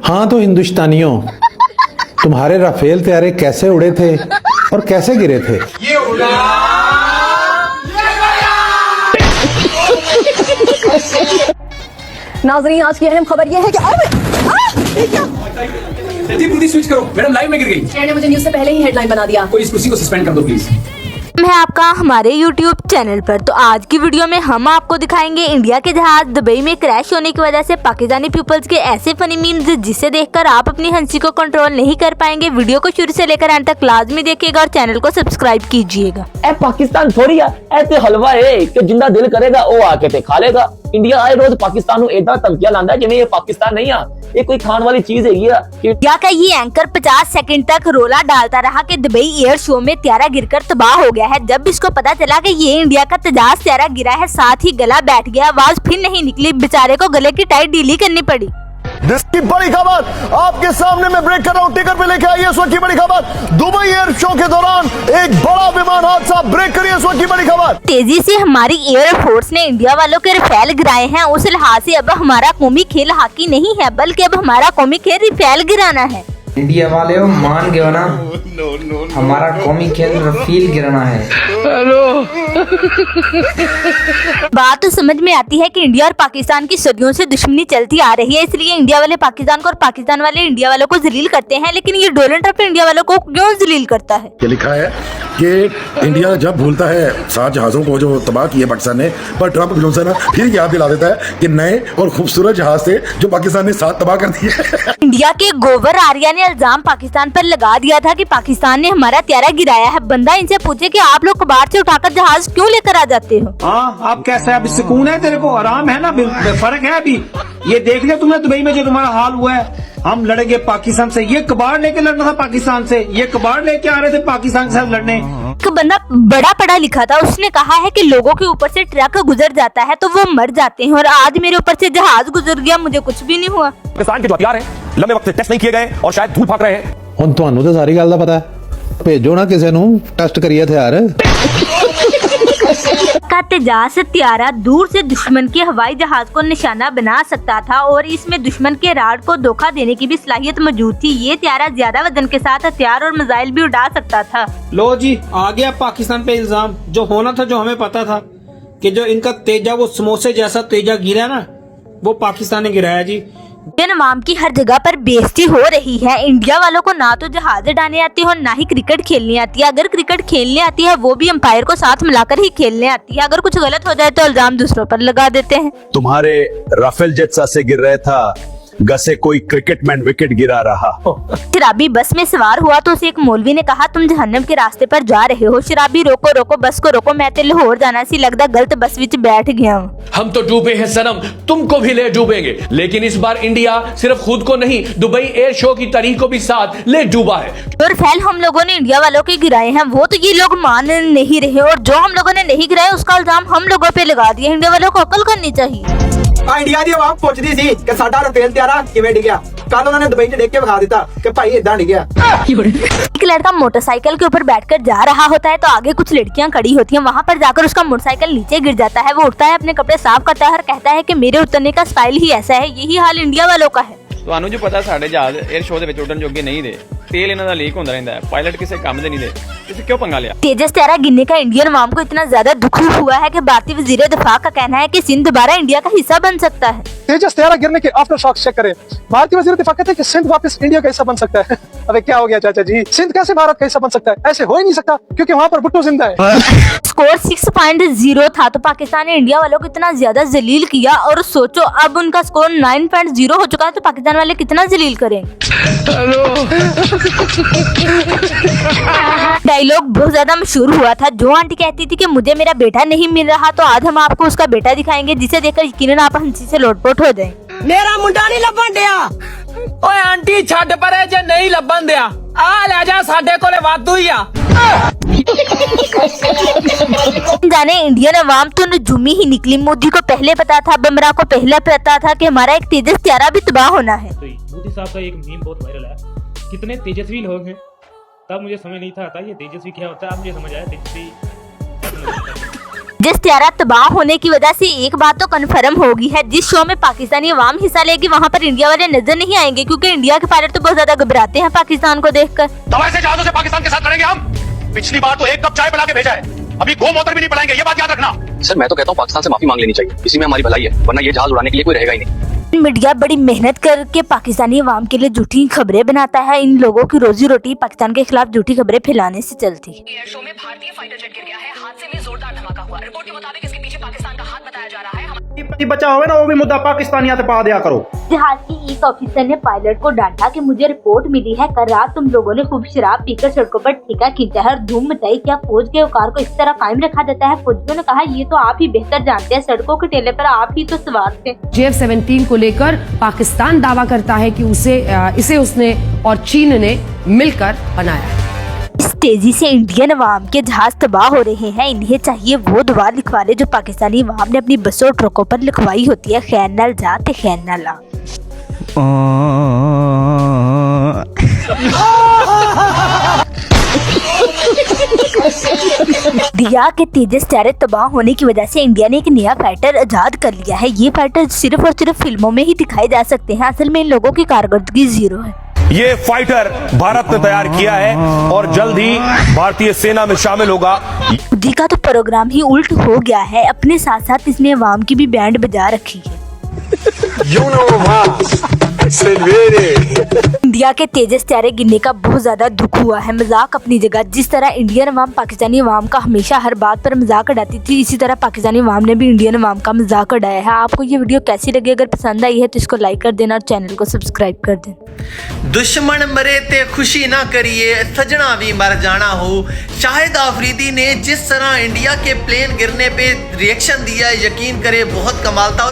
हाँ तो हिंदुस्तानियों, तुम्हारे राफेल तैयारे कैसे उड़े थे और कैसे गिरे थे? ये उड़ा नाज़रीन, आज की अहम खबर यह है कि जल्दी स्विच करो, मैडम लाइव में गिर गई। ने मुझे न्यूज़ से पहले ही हेडलाइन बना दिया। कोई इस कुर्सी को सस्पेंड कर दो प्लीज। है आपका हमारे YouTube चैनल पर। तो आज की वीडियो में हम आपको दिखाएंगे इंडिया के जहाज दुबई में क्रैश होने की वजह से पाकिस्तानी पीपल्स के ऐसे फनी मीम्स जिसे देखकर आप अपनी हंसी को कंट्रोल नहीं कर पाएंगे। वीडियो को शुरू से लेकर अंत तक लाजमी देखिएगा और चैनल को सब्सक्राइब कीजिएगा। ए पाकिस्तान थोड़ी है, ऐसे हलवा है कि जिंदा दिल करेगा वो आके ते खा लेगा। इंडिया आए रोज पाकिस्तान को एदा धमकियां लांदा जिवें ये पाकिस्तान नहीं आ, ये कोई खान वाली चीज है। इंडिया का ये एंकर 50 सेकंड तक रोला डालता रहा कि दुबई एयर शो में त्यारा गिरकर तबाह हो गया है। जब इसको पता चला कि ये इंडिया का तेजाज त्यारा गिरा है, साथ ही गला बैठ गया, आवाज फिर नहीं निकली, बेचारे को गले की टाइट ढीली करनी पड़ी। इसकी बड़ी खबर आपके सामने मैं ब्रेक कर रहा हूं, टिकर पे लेके आइए इस वक्त की बड़ी खबर। दुबई एयर शो के दौरान एक बड़ा विमान हादसा, ब्रेक करिए इस वक्त की बड़ी खबर। तेजी से हमारी एयर फोर्स ने इंडिया वालों के राफेल गिराए हैं। उस लिहाज से अब हमारा कौमी खेल हॉकी नहीं है, बल्कि अब हमारा कौमी खेल राफेल गिराना है। इंडिया वाले हो मान गए हो ना, हमारा कौमी खेल रफील गिराना है। बात तो समझ में आती है कि इंडिया और पाकिस्तान की सदियों से दुश्मनी चलती आ रही है, इसलिए इंडिया वाले पाकिस्तान को और पाकिस्तान वाले इंडिया वालों को जलील करते हैं। लेकिन ये डोनाल्ड ट्रंप इंडिया वालों को क्यों जलील करता है? ये लिखा है कि इंडिया जब भूलता है 7 जहाजों को जो तबाह किए पाकिस्तान ने, पर ट्रंप जो है ना फिर याद दिला देता है कि नए और खूबसूरत जहाज थे जो पाकिस्तान ने 7 तबाह कर दिए। इंडिया के गोवर आर्या ने इल्जाम पाकिस्तान पर लगा दिया था कि पाकिस्तान ने हमारा त्यारा गिराया है। बंदा इनसे पूछे कि आप लोग कबाड़ से उठाकर जहाज क्यों लेकर आ जाते हो? हाँ, अब कैसा है? अभी सुकून है, तेरे को आराम है ना? फर्क है अभी। ये देख लिया तुमने दुबई में जो तुम्हारा हाल हुआ है। हम लड़ेंगे पाकिस्तान से, ये कबाड़ लेके लड़ना था पाकिस्तान से, ये कबाड़ लेके आ रहे थे पाकिस्तान के साथ लड़ने। एक बंदा बड़ा पढ़ा लिखा था, उसने कहा है कि लोगों के ऊपर से ट्रक गुजर जाता है तो वो मर जाते हैं, और आज मेरे ऊपर से जहाज गुजर गया, मुझे कुछ भी नहीं हुआ। पाकिस्तान के जो हथियार हैं लंबे वक्त से टेस्ट नहीं किए गए और शायद धूल फाक रहे हैं। ਹੁਣ ਤੁਹਾਨੂੰ ਤਾਂ ਸਾਰੀ ਗੱਲ ਦਾ ਪਤਾ ਹੈ, ਭੇਜੋ ਨਾ ਕਿਸੇ ਨੂੰ ਟੈਸਟ ਕਰੀਏ ਹਥਿਆਰ। का तेजाज त्यारा दूर से दुश्मन के हवाई जहाज को निशाना बना सकता था और इसमें दुश्मन के राड को धोखा देने की भी सलाहियत मौजूद थी। ये त्यारा ज्यादा वजन के साथ हथियार और मिसाइल भी उड़ा सकता था। लो जी, आ गया पाकिस्तान पे इल्जाम। जो होना था, जो हमें पता था कि जो इनका तेजा, वो समोसे जैसा तेजा गिरा ना, वो पाकिस्तान ने गिराया जी। इंडियन अवाम की हर जगह पर बेइज्जती हो रही है। इंडिया वालों को ना तो जहाज उड़ाने आती है और ना ही क्रिकेट खेलने आती है। अगर क्रिकेट खेलने आती है वो भी अंपायर को साथ मिलाकर ही खेलने आती है। अगर कुछ गलत हो जाए तो इल्जाम दूसरों पर लगा देते हैं। तुम्हारे राफेल जेट से गिर रहा था, गसे कोई क्रिकेटमैन विकेट गिरा रहा। शराबी बस में सवार हुआ तो उसे एक मौलवी ने कहा, तुम जहन्नम के रास्ते पर जा रहे हो। शराबी, रोको रोको बस को रोको, मैं तो लाहौर जाना सी लगदा गलत बस विच बैठ गया हूँ। हम तो डूबे हैं सनम, तुमको भी ले डूबेंगे। लेकिन इस बार इंडिया सिर्फ खुद को नहीं, दुबई एयर शो की तारीख को भी साथ ले डूबा है। और फैल हम लोगों ने इंडिया वालों के गिराए हैं, वो तो ये लोग मान नहीं रहे, और जो हम लोगों ने नहीं गिराए उसका इल्जाम हम लोगों पे लगा दिया। इंडिया वालों को अकल करनी चाहिए। इंडिया की आवाम पुछदी सी कि साडा राफेल त्यारा किवें डिग्या। कल उन्होंने दुबई च देख के दिखा दिता कि भाई इदां डिग्या। एक लड़का मोटरसाइकिल के ऊपर बैठकर जा रहा होता है तो आगे कुछ लड़कियां खड़ी होती हैं। वहां पर जाकर उसका मोटरसाइकिल नीचे गिर जाता है। वो उठता है, अपने कपड़े साफ करता है और कहता है कि मेरे उतरने का स्टाइल ही ऐसा है। यही हाल इंडिया वालों का है। ਤੁਹਾਨੂੰ ਜੋ ਪਤਾ ਸਾਡੇ ਜਹਾਜ਼ 에ਅਰ ਸ਼ੋਅ ਦੇ ਵਿੱਚ ਉੱਡਣ ਜੋਗੇ ਨਹੀਂ ਦੇ, तेल इन्हों का लीक होता रहता है, पायलट किसी काम दे नहीं दे, इसे क्यों पंगा लिया? तेजस त्यारा गिरने का इंडियन अवाम को इतना ज्यादा दुख हुआ है कि भारतीय वजीर दिफा का कहना है कि सिंध दोबारा इंडिया का हिस्सा बन सकता है। तेजस त्यारा गिरने के आफ्टर शॉक चेक करें। भारतीय वजीर दिफा कहते हैं कि सिंध वापस इंडिया का हिस्सा बन सकता है। अबे क्या हो गया चाचा जी, सिंध कैसे भारत का हिस्सा बन सकता है? ऐसे हो ही नहीं सकता क्योंकि वहाँ पर भुट्टो जिंदा है। स्कोर 6.0 था तो पाकिस्तान ने इंडिया वालों को इतना ज्यादा जलील किया, और सोचो अब उनका स्कोर 9.0 हो चुका है तो पाकिस्तान वाले कितना जलील करें। डायलॉग बहुत ज्यादा मशहूर हुआ था। जो आंटी कहती थी कि मुझे मेरा बेटा नहीं मिल रहा, तो आज हम आपको उसका बेटा दिखाएंगे जिसे देखकर यकीनन आप हंसी से लोटपोट हो जाएं। मेरा मुंडा नहीं लबन दिया। ओए आंटी छड़ परे जे नहीं लबन दिया, आ ले जा साडे कोले वादू ही आ। जाने इंडियन अवाम तो नजूमी ही निकली। मोदी को पहले पता था, बुमराह को पहले पता था कि हमारा एक तेजस त्यारा भी तबाह होना है। मोदी साहब का एक मीम बहुत वायरल है, कितने तेजस्वी लोग हैं। तब मुझे समझ नहीं था ये तेजस्वी क्या होता है, अब मुझे समझ आया तेजस्वी। जिस त्यारा तबाह होने की वजह से एक बात तो कन्फर्म होगी है, जिस शो में पाकिस्तानी अवाम हिस्सा लेगी वहाँ पर इंडिया वाले नजर नहीं आएंगे, क्योंकि इंडिया के पायलट तो बहुत ज्यादा घबराते हैं पाकिस्तान को देखकर। दवाई से जहाजों से पाकिस्तान के साथ लड़ेंगे हम। पिछली बार तो 1 कप चाय बना के भेजा है, अभी गोमूत्र भी नहीं पिलाएंगे, ये बात याद रखना। सर मैं तो कहता हूँ पाकिस्तान से माफी मांग लेनी चाहिए, इसी में हमारी भलाई है, वरना ये जहाज उड़ाने के लिए कोई रहेगा ही नहीं। मीडिया बड़ी मेहनत करके पाकिस्तानी अवाम के लिए झूठी खबरें बनाता है। इन लोगों की रोजी रोटी पाकिस्तान के खिलाफ झूठी खबरें फैलाने से चलती है। एयर शो में भारतीय फाइटर जेट गिर गया है, हादसे में जोरदार धमाका हुआ। रिपोर्ट के मुताबिक इसके पीछे पाकिस्तान का हाथ बताया जा रहा है। बचा हुआ ना वो भी मुद्दा पाकिस्तानिया पे पा दिया करो। जहाज की एक ऑफिसर ने पायलट को डांटा कि मुझे रिपोर्ट मिली है कल रात तुम लोगों ने खूब शराब पीकर सड़कों पर ठेका खींचा है और धूम मचाई। क्या फौज के औकार को इस तरह कायम रखा जाता है? फौजियों ने कहा ये तो आप ही बेहतर जानते हैं, सड़कों के ठेले पर आप ही तो सवार थे। JF-17 को लेकर पाकिस्तान दावा करता है कि इसे उसने और चीन ने मिलकर बनाया। इस तेजी से इंडियन अवाम के जहाज तबाह हो रहे हैं, इन्हें चाहिए वो दुआ लिखवा ले जो पाकिस्तानी अवाम ने अपनी बसों ट्रकों पर लिखवाई होती है, खैर न जा ते खैर न ला। इंडिया के तेजस त्यारे तबाह होने की वजह से इंडिया ने एक नया फाइटर आजाद कर लिया है। ये फाइटर सिर्फ और सिर्फ फिल्मों में ही दिखाए जा सकते हैं, असल में इन लोगों की कारकर्दगी जीरो है। ये फाइटर भारत ने तैयार किया है और जल्द ही भारतीय सेना में शामिल होगा। मोदी का तो प्रोग्राम ही उल्ट हो गया है, अपने साथ साथ इसने अवाम की भी बैंड बजा रखी है। इंडिया के तेजस त्यारे गिरने का बहुत ज्यादा दुख हुआ है। मजाक अपनी जगह, जिस तरह इंडियन अवाम पाकिस्तानी अवाम का हमेशा हर बात पर मजाक उड़ाती थी, इसी तरह पाकिस्तानी अवाम ने भी इंडियन अवाम का मजाक उड़ाया है। आपको ये वीडियो कैसी लगी? अगर पसंद आई है तो इसको लाइक कर देना और चैनल को सब्सक्राइब कर देना। दुश्मन मरे ते खुशी ना करिए, सजना भी मर जाना हो। शाहिद आफरीदी ने जिस तरह इंडिया के प्लेन गिरने पे रिएक्शन दिया, यकीन करे बहुत कमाल था।